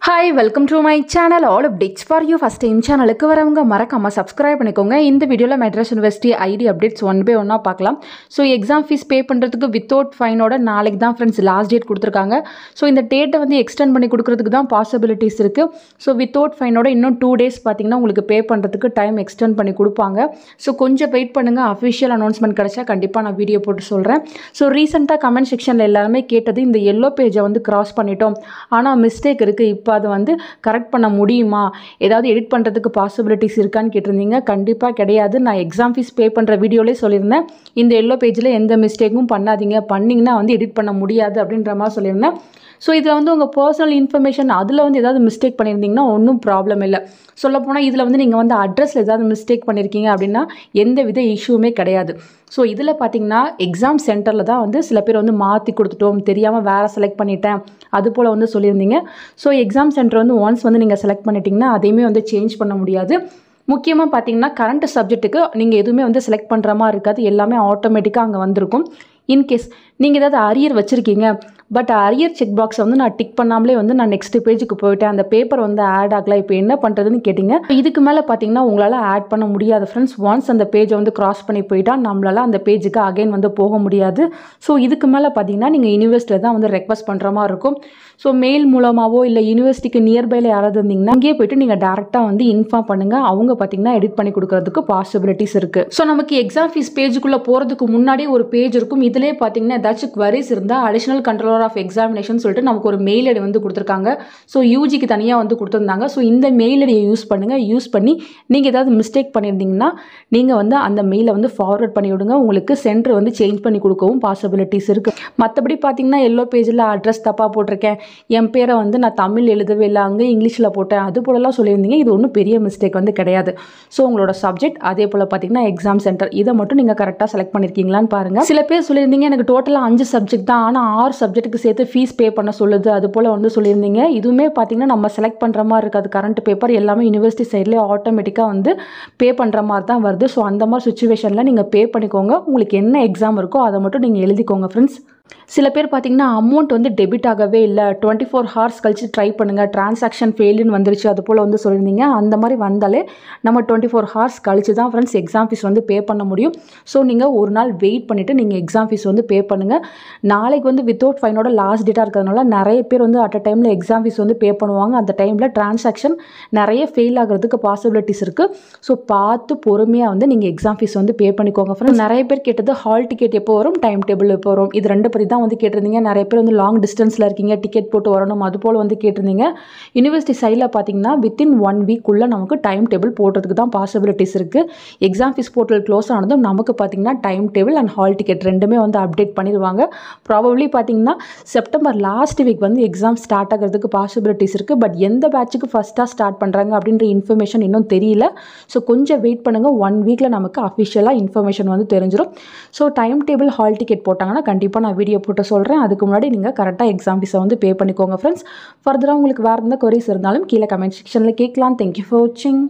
Hi, welcome to my channel. All updates for you. First time channel க்கு வரவங்க மறக்காம subscribe பண்ணிக்கோங்க. இந்த வீடியோல Madras university ID updates one by one பார்க்கலாம். So exam fees pay பண்றதுக்கு without fine ஓட நாளைக்கு தான் friends last date கொடுத்திருக்காங்க. So இந்த டேட்டை வந்து extend பண்ணி கொடுக்கிறதுக்கு தான் possibilities இருக்கு. So without fine ஓட இன்னும் 2 days பாத்தீங்கன்னா உங்களுக்கு pay பண்றதுக்கு time extend பண்ணி கொடுப்பாங்க. So கொஞ்சம் வெயிட் பண்ணுங்க. official announcement கிடைச்சா கண்டிப்பா நான் வீடியோ போட்டு சொல்றேன். So ரீசன்ட்டா கமெண்ட் செக்ஷன்ல எல்லாரும் கேட்டது இந்த yellow page வந்து cross பண்ணிட்டோம். ஆனா mistake இருக்கு. இப்போ அது வந்து கரெக்ட் பண்ண முடியுமா, ஏதாவது எடிட் பண்றதுக்கு பாசிபிலிட்டிஸ் இருக்கான்னு கேட்டிருந்தீங்க. கண்டிப்பா கிடையாது. நான் எக்ஸாம் ஃபீஸ் பே பண்ற வீடியோலே சொல்லியிருந்தேன், இந்த எல்லோ பேஜ்ல எந்த மிஸ்டேக்கும் பண்ணாதீங்க, பண்ணீங்கன்னா வந்து எடிட் பண்ண முடியாது அப்படின்ற மாதிரி சொல்லியிருந்தேன். ஸோ இதில் வந்து உங்கள் பர்சனல் இன்ஃபர்மேஷன் அதில் வந்து ஏதாவது மிஸ்டேக் பண்ணியிருந்தீங்கன்னா ஒன்றும் ப்ராப்ளம் இல்லை. சொல்லப்போனால் இதில் வந்து நீங்கள் வந்து அட்ரஸில் ஏதாவது மிஸ்டேக் பண்ணியிருக்கீங்க அப்படின்னா எந்த வித இஷ்யூமே கிடையாது. ஸோ இதில் பார்த்தீங்கன்னா எக்ஸாம் சென்டரில் தான் வந்து சில பேர் வந்து மாற்றி கொடுத்துட்டோம், தெரியாமல் வேறு செலக்ட் பண்ணிட்டேன் அது போல் வந்து சொல்லியிருந்தீங்க. ஸோ எக்ஸாம் சென்டர் வந்து ஒன்ஸ் வந்து நீங்கள் செலக்ட் பண்ணிட்டீங்கன்னா அதையுமே வந்து சேஞ்ச் பண்ண முடியாது. முக்கியமாக பார்த்தீங்கன்னா கரண்ட் சப்ஜெக்ட்டுக்கு நீங்கள் எதுவுமே வந்து செலக்ட் பண்ணுற மாதிரி இருக்காது, எல்லாமே ஆட்டோமேட்டிக்காக அங்கே வந்திருக்கும். இன்கேஸ் நீங்கள் ஏதாவது அரியர் வச்சுருக்கீங்க, பட் அரியர் செக் பாக்ஸை வந்து நான் டிக் பண்ணாமலே வந்து நான் நெக்ஸ்ட் பேஜுக்கு போயிட்டேன், அந்த பேப்பர் வந்து ஆட் ஆகலை, இப்போ என்ன பண்ணுறதுன்னு கேட்டிங்க. இதுக்கு மேலே பார்த்தீங்கன்னா உங்களால் ஆட் பண்ண முடியாது ஃப்ரெண்ட்ஸ். ஒன்ஸ் அந்த பேஜை வந்து கிராஸ் பண்ணி போயிட்டா நம்மளால் அந்த பேஜுக்கு அகைன் வந்து போக முடியாது. ஸோ இதுக்கு மேலே பார்த்தீங்கன்னா நீங்கள் யூனிவர்சிட்டியில் தான் வந்து ரெக்வஸ்ட் பண்ணுற மாதிரி இருக்கும். ஸோ மெயில் மூலமாகவோ இல்லை யூனிவர்சிட்டிக்கு நியர்பையில் யாராவது இருந்தீங்கன்னா அங்கேயே போய்ட்டு நீங்கள் டேரெக்டாக வந்து இன்ஃபார்ம் பண்ணுங்கள். அவங்க பார்த்தீங்கன்னா எடிட் பண்ணி கொடுக்கறதுக்கு பாசிபிலிட்டிஸ் இருக்குது. ஸோ நமக்கு எக்ஸாம் ஃபீஸ் பேஜுக்குள்ளே போகிறதுக்கு முன்னாடி ஒரு பேஜ் இருக்கும். இதிலே பார்த்தீங்கன்னா ஏதாச்சும் குவரிஸ் இருந்தால் அடிஷனல் கண்ட்ரோலர் ஆஃப் எக்ஸாமினேஷன் சொல்லிட்டு நமக்கு ஒரு மெயில் ஐடி வந்து கொடுத்துருக்காங்க. ஸோ யூஜிக்கு தனியாக வந்து கொடுத்துருந்தாங்க. ஸோ இந்த மெயில் ஐடியை யூஸ் பண்ணுங்கள். யூஸ் பண்ணி நீங்கள் ஏதாவது மிஸ்டேக் பண்ணியிருந்தீங்கன்னா நீங்கள் வந்து அந்த மெயிலை வந்து ஃபார்வர்ட் பண்ணி விடுங்க. உங்களுக்கு சென்டர் வந்து சேஞ்ச் பண்ணி கொடுக்கவும் பாசிபிலிட்டிஸ் இருக்குது. மற்றபடி பார்த்தீங்கன்னா எல்லோ பேஜில் அட்ரஸ் தப்பாக போட்டிருக்கேன், என் பேரை வந்து நான் தமிழ் எழுதவே இல்லை, அங்கே இங்கிலீஷில் போட்டேன், அது போலலாம் சொல்லியிருந்தீங்க. இது ஒன்றும் பெரிய மிஸ்டேக் வந்து கிடையாது. ஸோ உங்களோட சப்ஜெக்ட் அதே போல் பார்த்தீங்கன்னா எக்ஸாம் சென்டர் இதை மட்டும் நீங்கள் கரெக்டாக செலக்ட் பண்ணியிருக்கீங்களான்னு பாருங்கள். சில பேர் சொல்லியிருந்தீங்க எனக்கு டோட்டலாக 5 சப்ஜெக்ட் தான், ஆனால் 6 சப்ஜெக்ட்டுக்கு சேர்த்து ஃபீஸ் பே பண்ண சொல்லுது, அது போல் வந்து சொல்லியிருந்தீங்க. இதுவுமே பார்த்தீங்கன்னா நம்ம செலக்ட் பண்ணுற மாதிரி இருக்காது. கரண்ட் பேப்பர் எல்லாமே யூனிவர்சிட்டி சைட்லேயே ஆட்டோமேட்டிக்காக வந்து பே பண்ணுற மாதிரி தான் வருது. ஸோ அந்த மாதிரி சுச்சுவேஷனில் நீங்கள் பே பண்ணிக்கோங்க. உங்களுக்கு என்ன எக்ஸாம் இருக்கோ அதை மட்டும் நீங்கள் எழுதிக்கோங்க ஃப்ரெண்ட்ஸ். சில பேர் பார்த்தீங்கன்னா அமௌண்ட் வந்து டெபிட் ஆகவே இல்லை, 24 ஹவர்ஸ் கழிச்சு ட்ரை பண்ணுங்கள், டிரான்சாக்ஷன் ஃபெயிலுன்னு வந்துருச்சு அது போல் வந்து சொல்லியிருந்தீங்க. அந்த மாதிரி வந்தாலே நம்ம 24 ஹவர்ஸ் கழிச்சு தான் ஃப்ரெண்ட்ஸ் எக்ஸாம் ஃபீஸ் வந்து பே பண்ண முடியும். ஸோ நீங்கள் ஒரு நாள் வெயிட் பண்ணிவிட்டு நீங்கள் எக்ஸாம் ஃபீஸ் வந்து பே பண்ணுங்கள். நாளைக்கு வந்து வித்தவுட் ஃபைனோட லாஸ்ட் டேட்டாக இருக்கிறதுனால நிறைய பேர் வந்து அட் அ டைமில் எக்ஸாம் ஃபீஸ் வந்து பே பண்ணுவாங்க. அந்த டைமில் டிரான்சாக்ஷன் நிறைய ஃபெயில் ஆகிறதுக்கு பாசிபிலிட்டிஸ் இருக்குது. ஸோ பார்த்து பொறுமையாக வந்து நீங்கள் எக்ஸாம் ஃபீஸ் வந்து பே பண்ணிக்கோங்க ஃப்ரெண்ட்ஸ். நிறைய பேர் கேட்டது ஹால் டிக்கெட் எப்போ வரும், டைம் டேபிள் எப்போ வரும், இது ரெண்டு பற்றி தான் வந்து கேட்டிருந்தீங்க. நிறைய பேர் வந்து லாங் டிஸ்டன்ஸில் இருக்கீங்க, டிக்கெட் போட்டு வரணும் அது போல் வந்து கேட்டிருந்தீங்க. யூனிவர்சிட்டி சைடில் பார்த்தீங்கன்னா வித்தின் 1 வீக்குள்ளே நமக்கு டைம் டேபிள் போடுறதுக்கு தான் பாசிபிலிட்டிஸ் இருக்குது. எக்ஸாம் ஃபீஸ் போர்ட்டல் க்ளோஸ் ஆனதும் நமக்கு பார்த்தீங்கன்னா time table and hall ticket ரெண்டுமே வந்து அப்டேட் பண்ணிடுவாங்க. ப்ராபப்ளி பார்த்தீங்கன்னா செப்டம்பர் லாஸ்ட் வீக் வந்து எக்ஸாம் ஸ்டார்ட் ஆகிறதுக்கு பாசிபிலிட்டிஸ் இருக்குது. பட் எந்த பேட்சுக்கு ஃபஸ்ட்டாக ஸ்டார்ட் பண்ணுறாங்க அப்படின்ற இன்ஃபர்மேஷன் இன்னும் தெரியல. ஸோ கொஞ்சம் வெயிட் பண்ணுங்கள். 1 வீக்கில் நமக்கு அஃபிஷியலாக இன்ஃபர்மேஷன் வந்து தெரிஞ்சிடும். So time table hall ticket போட்டாங்கன்னா கண்டிப்பாக நான் வீடியோ போட்டு சொல்கிறேன். அதுக்கு முன்னாடி நீங்கள் கரெக்டாக எக்ஸாம் ஃபீஸை வந்து பே பண்ணிக்கோங்க ஃப்ரெண்ட்ஸ். ஃபர்தராக உங்களுக்கு வேறு எந்த கொரிஸ் இருந்தாலும் கீழே கமெண்ட் செக்ஷனில் கேட்கலாம். தேங்க்யூ ஃபார் வாட்சிங்.